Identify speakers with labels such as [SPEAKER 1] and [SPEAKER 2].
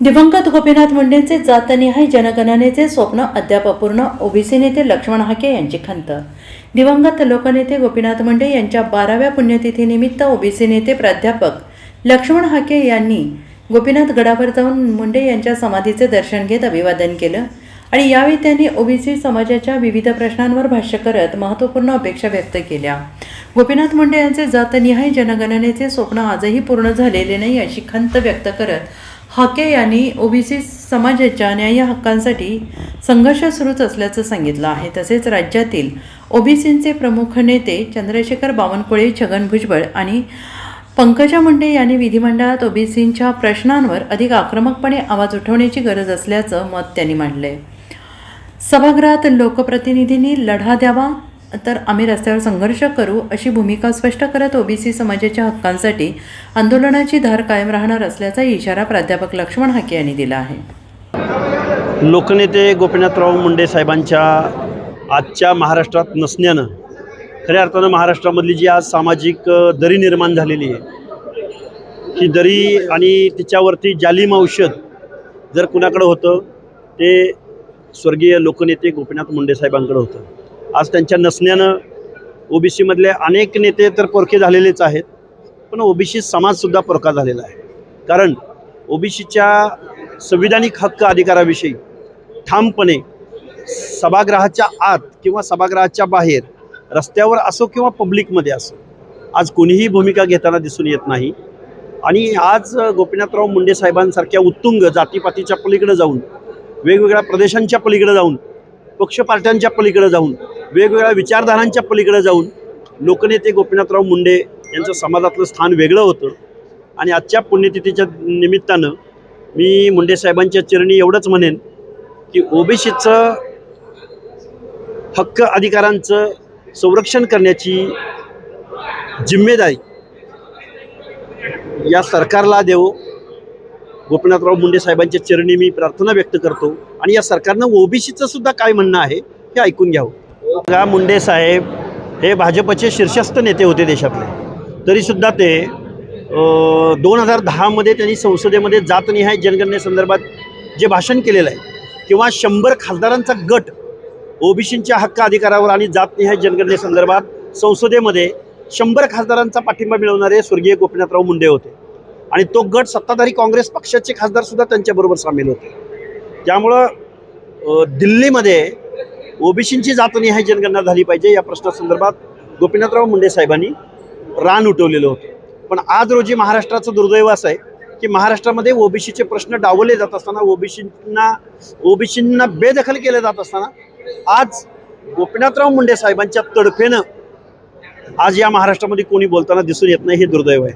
[SPEAKER 1] दिवंगत गोपीनाथ मुंडेंचे जातनिहाय जनगणनेचे स्वप्न अद्याप अपूर्ण. ओबीसी नेते लक्ष्मण हाके यांची खंत. दिवंगत लोकनेते गोपीनाथ मुंडे यांच्या 12व्या पुण्यतिथीनिमित्त ओबीसी नेते प्राध्यापक लक्ष्मण हाके यांनी गोपीनाथ गडावर जाऊन मुंडे यांच्या समाधीचे दर्शन घेत अभिवादन केलं आणि यावेळी त्यांनी ओबीसी समाजाच्या विविध प्रश्नांवर भाष्य करत महत्त्वपूर्ण अपेक्षा व्यक्त केल्या. गोपीनाथ मुंडे यांचे जातनिहाय जनगणनेचे स्वप्न आजही पूर्ण झालेले नाही अशी खंत व्यक्त करत हाके यांनी ओबीसी समाजाच्या न्याय्य हक्कांसाठी संघर्ष सुरूच असल्याचं सांगितलं आहे. तसेच राज्यातील ओबीसींचे प्रमुख नेते चंद्रशेखर बावनकुळे, छगन भुजबळ आणि पंकजा मुंडे यांनी विधिमंडळात ओबीसींच्या प्रश्नांवर अधिक आक्रमकपणे आवाज उठवण्याची गरज असल्याचं मत त्यांनी मांडलंय. सभागृहात लोकप्रतिनिधींनी लढा द्यावा तर आम्ही रस्त्यावर संघर्ष करू अशी भूमिका स्पष्ट करत ओबीसी समाजाच्या हक्कांसाठी आंदोलनाची धार कायम राहणार असल्याचा इशारा प्राध्यापक लक्ष्मण हाके यांनी दिला आहे.
[SPEAKER 2] लोकनेते गोपीनाथराव मुंडे साहेबांच्या आजच्या महाराष्ट्रात नसण्यानं खऱ्या अर्थानं महाराष्ट्रामधली जी आज सामाजिक दरी निर्माण झालेली आहे, ही दरी आणि तिच्यावरती जालिम औषध जर कुणाकडं होतं ते स्वर्गीय लोकनेते गोपीनाथ मुंडे साहेबांकडं होतं. आज त्यांच्या नसण्यानं ओबीसीमधले अनेक नेते तर पोरके झालेलेच आहेत, पण ओबीसी समाजसुद्धा पोरका झालेला आहे. कारण ओबीसीच्या संविधानिक हक्क अधिकाराविषयी ठामपणे सभागृहाच्या आत किंवा सभागृहाच्या बाहेर, रस्त्यावर असो किंवा पब्लिकमध्ये असो, आज कोणीही भूमिका घेताना दिसून येत नाही. आणि आज गोपीनाथराव मुंडे साहेबांसारख्या उत्तुंग जातीपातीच्या पलीकडे जाऊन, वेगवेगळ्या प्रदेशांच्या पलीकडे जाऊन, पक्ष पार्ट्यांच्या पलीकडे जाऊन, वेगवेगळ्या विचारधारांच्या पलीकडे जाऊन लोकनेते गोपीनाथराव मुंडे यांचं समाजातलं स्थान वेगळं होतं. आणि आजच्या पुण्यतिथीच्या निमित्तानं मी मुंडे साहेबांच्या चरणी एवढंच म्हणेन की ओबीसीचं हक्क अधिकारांचं संरक्षण करण्याची जिम्मेदारी या सरकारला देवो. गोपीनाथराव मुंडे साहेबांच्या चरणी मी प्रार्थना व्यक्त करतो आणि या सरकारनं ओबीसीचं सुद्धा काय म्हणणं आहे हे ऐकून घ्यावं. मुंडे साहेब हे भाजपचे शीर्षस्थ नेते होते देशातले, तरीसुद्धा ते 2010मध्ये त्यांनी संसदेमध्ये जातनिहाय जनगणनेसंदर्भात जे भाषण केलेलं आहे, किंवा 100 खासदारांचा गट ओबीसींच्या हक्क अधिकारावर आणि जातनिहाय जनगणनेसंदर्भात संसदेमध्ये 100 खासदारांचा पाठिंबा मिळवणारे स्वर्गीय गोपीनाथराव मुंडे होते. आणि तो गट सत्ताधारी काँग्रेस पक्षाचे खासदारसुद्धा त्यांच्याबरोबर सामील होते. त्यामुळं दिल्लीमध्ये ओबीसींची जातनिहाय जनगणना झाली पाहिजे या प्रश्नासंदर्भात गोपीनाथराव मुंडे साहेबांनी रान उठवलेलं होतं. पण आज रोजी महाराष्ट्राचं दुर्दैव असं आहे की महाराष्ट्रामध्ये ओबीसीचे प्रश्न डावलले जात असताना, ओबीसींना बेदखल केले जात असताना आज गोपीनाथराव मुंडे साहेबांच्या तडफेनं आज या महाराष्ट्रामध्ये कोणी बोलताना दिसून येत नाही. हे दुर्दैव आहे.